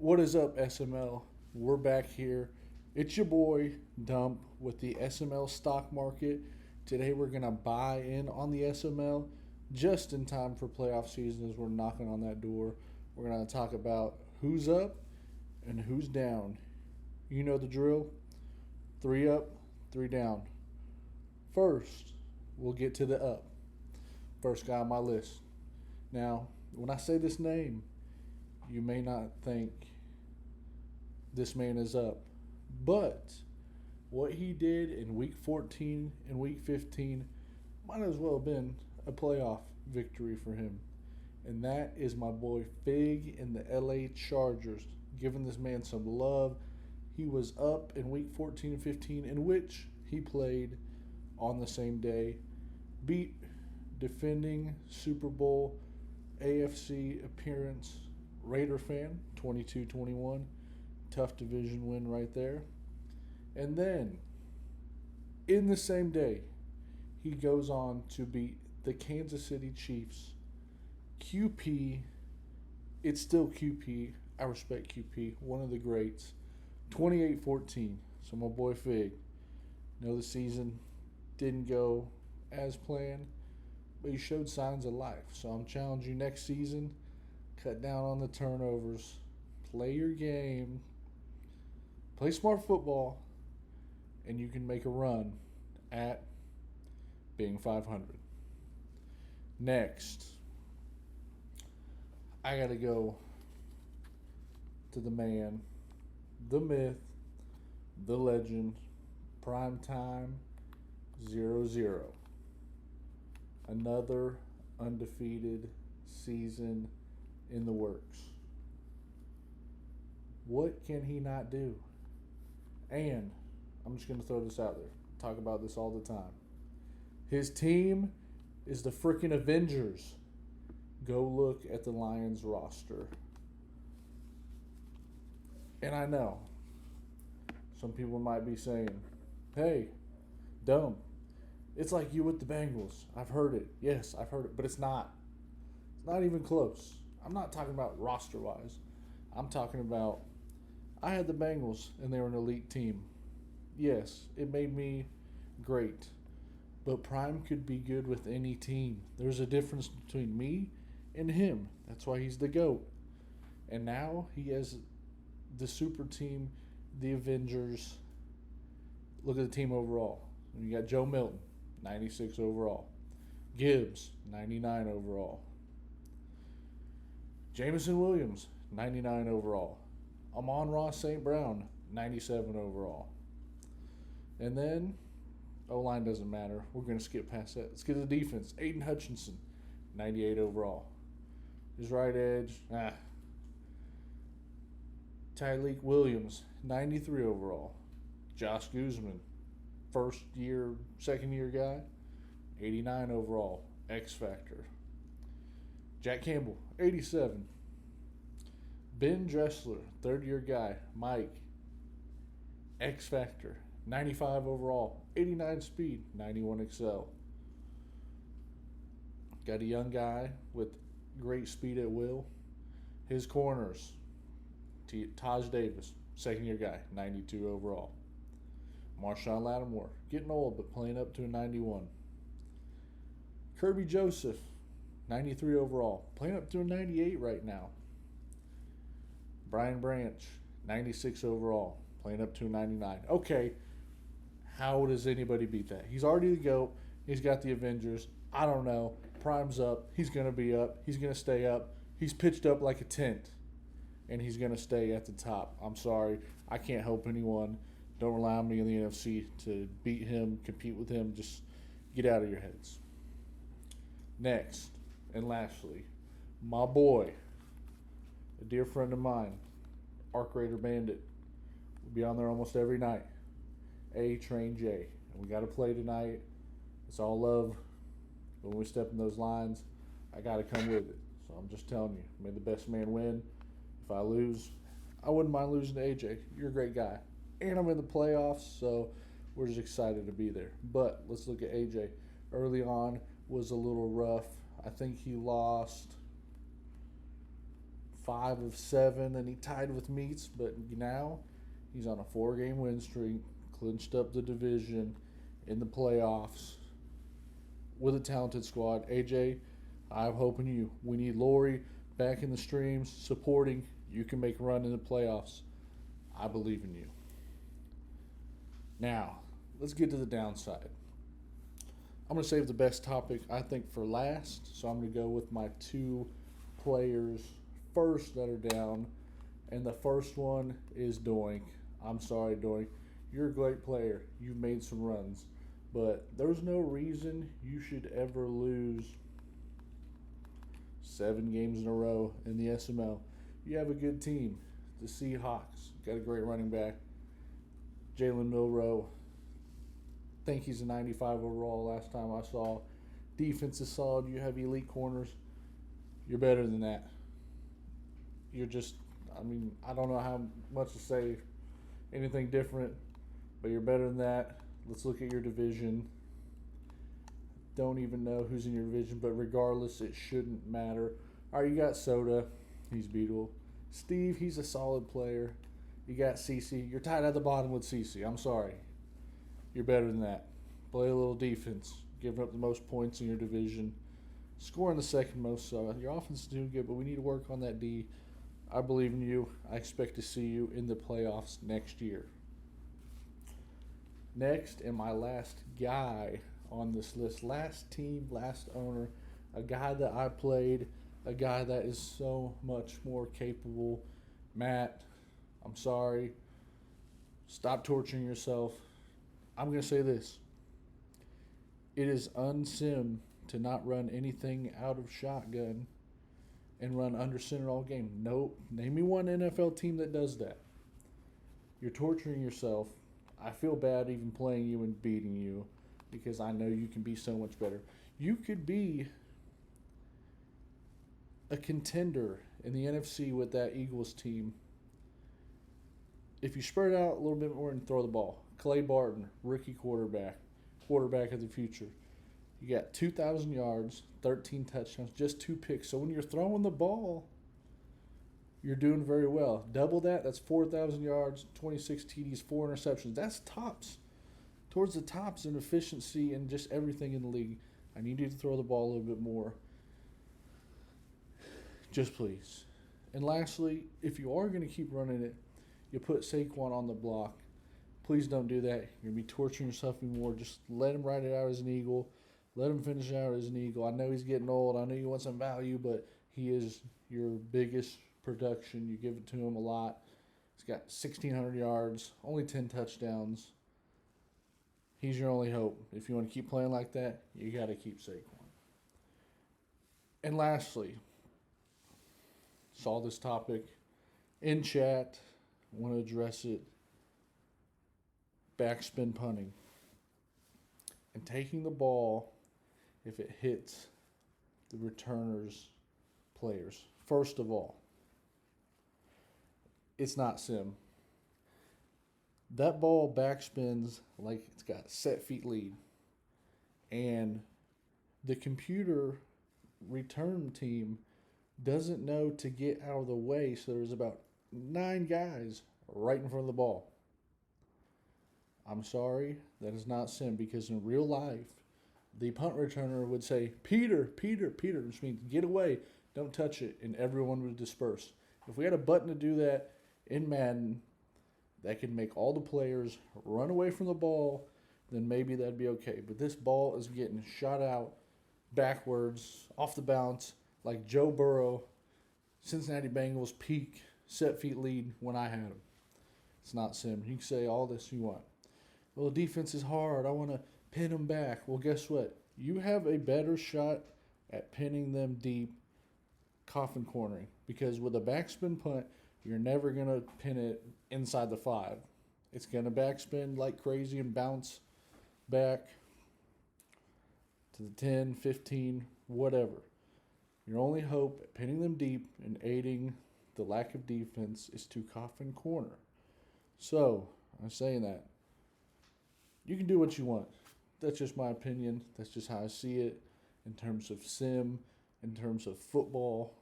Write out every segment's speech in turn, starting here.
What is up, SML? We're back here. It's your boy, Dump, with the SML Stock Market. Today we're going to buy in on the SML just in time for playoff season as we're knocking on that door. We're going to talk about who's up and who's down. You know the drill. 3 up, 3 down. First, we'll get to the up. First guy on my list. Now, when I say this name, you may not think this man is up. But what he did in week 14 and week 15 might as well have been a playoff victory for him. And that is my boy Fig in the LA Chargers. Giving this man some love. He was up in week 14 and 15, in which he played on the same day. Beat defending Super Bowl AFC appearance Raider fan, 22-21. Tough division win right there. And then, in the same day, he goes on to beat the Kansas City Chiefs. QP, it's still QP. I respect QP, one of the greats. 28-14. So my boy Fig, know the season didn't go as planned, but he showed signs of life. So I'm challenging you next season. Cut down on the turnovers. Play your game. Play smart football. And you can make a run at being 500. Next, I got to go to the man, the myth, the legend, Primetime 0-0. Another undefeated season in the works. What can he not do? And I'm just going to throw this out there. Talk about this all the time. His team is the freaking Avengers. Go look at the Lions roster. And I know some people might be saying, hey, dumb. It's like you with the Bengals. I've heard it. Yes, I've heard it. But it's not. It's not even close. I'm not talking about roster-wise. I'm talking about I had the Bengals, and they were an elite team. Yes, it made me great. But Prime could be good with any team. There's a difference between me and him. That's why he's the GOAT. And now he has the super team, the Avengers. Look at the team overall. You got Joe Milton, 96 overall. Gibbs, 99 overall. Jameson Williams, 99 overall. Amon-Ra St. Brown, 97 overall. And then, O-line doesn't matter. We're going to skip past that. Let's get to the defense. Aiden Hutchinson, 98 overall. His right edge, Tyleik Williams, 93 overall. Josh Guzman, second year guy, 89 overall. X Factor. Jack Campbell, 87. Ben Dressler, third year guy. Mike, X Factor, 95 overall. 89 speed, 91 excel. Got a young guy with great speed at will. His corners, Taj Davis, second year guy, 92 overall. Marshawn Lattimore, getting old but playing up to a 91. Kirby Joseph, 93 overall, playing up to a 98 right now. Brian Branch, 96 overall, playing up to a 99. Okay, how does anybody beat that? He's already the GOAT. He's got the Avengers. I don't know. Prime's up. He's going to be up. He's going to stay up. He's pitched up like a tent, and he's going to stay at the top. I'm sorry. I can't help anyone. Don't rely on me in the NFC to beat him, compete with him. Just get out of your heads. Next, and lastly, my boy, a dear friend of mine, Arc Raider Bandit. We'll be on there almost every night. A-Train J. And we got to play tonight. It's all love. But when we step in those lines, I got to come with it. So I'm just telling you, may the best man win. If I lose, I wouldn't mind losing to AJ. You're a great guy. And I'm in the playoffs, so we're just excited to be there. But let's look at AJ. Early on was a little rough. I think he lost 5 of 7, and he tied with Meats, but now he's on a 4-game win streak, clinched up the division in the playoffs with a talented squad. AJ, I'm hoping you. We need Lori back in the streams, supporting. You can make a run in the playoffs. I believe in you. Now, let's get to the downside. I'm going to save the best topic, I think, for last. So I'm going to go with my 2 players first that are down. And the first one is Doink. I'm sorry, Doink. You're a great player. You've made some runs. But there's no reason you should ever lose 7 games in a row in the SML. You have a good team. The Seahawks got a great running back. Jalen Milroe. Think he's a 95 overall last time I saw. Defense is solid. You have elite corners. You're better than that. You're just, I don't know how much to say anything different, but you're better than that. Let's look at your division. Don't even know who's in your division, but regardless, it shouldn't matter. All right, you got Soda. He's beatable. Steve, he's a solid player. You got CC. You're tied at the bottom with CC. I'm sorry. You're better than that. Play a little defense. Giving up the most points in your division. Scoring the second most. So your offense is doing good, but we need to work on that D. I believe in you. I expect to see you in the playoffs next year. Next, and my last guy on this list, last team, last owner, a guy that I played, a guy that is so much more capable. Matt, I'm sorry. Stop torturing yourself. I'm going to say this. It is unsim to not run anything out of shotgun and run under center all game. Nope. Name me one NFL team that does that. You're torturing yourself. I feel bad even playing you and beating you because I know you can be so much better. You could be a contender in the NFC with that Eagles team if you spread out a little bit more and throw the ball. Clay Barton, rookie quarterback of the future. You got 2,000 yards, 13 touchdowns, just 2 picks. So when you're throwing the ball, you're doing very well. Double that, that's 4,000 yards, 26 TDs, 4 interceptions. That's tops. Towards the tops in efficiency and just everything in the league. I need you to throw the ball a little bit more. Just please. And lastly, if you are going to keep running it, you put Saquon on the block. Please don't do that. You're going to be torturing yourself even more. Just let him ride it out as an Eagle. Let him finish out as an Eagle. I know he's getting old. I know you want some value, but he is your biggest production. You give it to him a lot. He's got 1,600 yards, only 10 touchdowns. He's your only hope. If you want to keep playing like that, you got to keep Saquon. And lastly, saw this topic in chat. Want to address it. Backspin punting. And taking the ball if it hits the returner's players. First of all, it's not sim. That ball backspins like it's got set feet lead. And the computer return team doesn't know to get out of the way, so there's about 9 guys right in front of the ball. I'm sorry, that is not sim, because in real life, the punt returner would say, Peter, which means get away, don't touch it, and everyone would disperse. If we had a button to do that in Madden, that could make all the players run away from the ball, then maybe that'd be okay. But this ball is getting shot out backwards, off the bounce, like Joe Burrow, Cincinnati Bengals peak, set feet lead when I had him. It's not sim. You can say all this you want. Well, the defense is hard. I want to pin them back. Well, guess what? You have a better shot at pinning them deep, coffin cornering. Because with a backspin punt, you're never going to pin it inside the 5. It's going to backspin like crazy and bounce back to the 10, 15, whatever. Your only hope at pinning them deep and aiding the lack of defense is to coffin corner. So, I'm saying that. You can do what you want. That's just my opinion. That's just how I see it in terms of sim, in terms of football.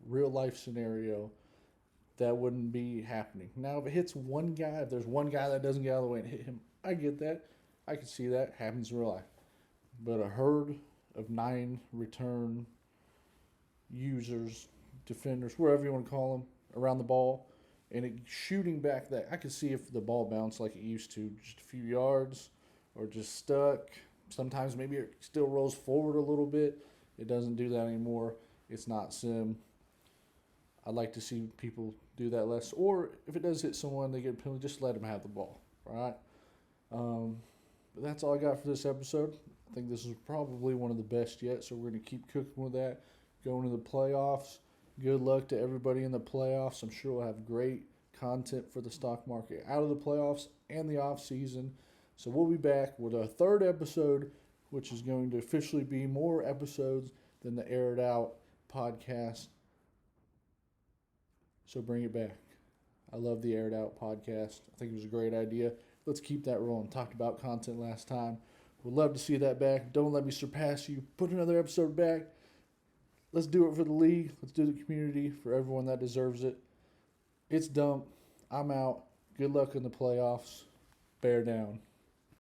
real life scenario, that wouldn't be happening. Now, if it hits one guy, if there's one guy that doesn't get out of the way and hit him, I get that. I can see that happens in real life. But a herd of 9 return users, defenders, wherever you want to call them, around the ball, and it shooting back that, I could see if the ball bounced like it used to, just a few yards, or just stuck. Sometimes maybe it still rolls forward a little bit. It doesn't do that anymore. It's not sim. I'd like to see people do that less. Or if it does hit someone, they get a penalty, just let them have the ball. All right? But that's all I got for this episode. I think this is probably one of the best yet, so we're going to keep cooking with that. Going to the playoffs. Good luck to everybody in the playoffs. I'm sure we'll have great content for the stock market out of the playoffs and the off season. So we'll be back with a third episode, which is going to officially be more episodes than the Air It Out podcast. So bring it back. I love the Air It Out podcast. I think it was a great idea. Let's keep that rolling. Talked about content last time. Would love to see that back. Don't let me surpass you. Put another episode back. Let's do it for the league. Let's do the community, for everyone that deserves it. It's dump. I'm out. Good luck in the playoffs. Bear down.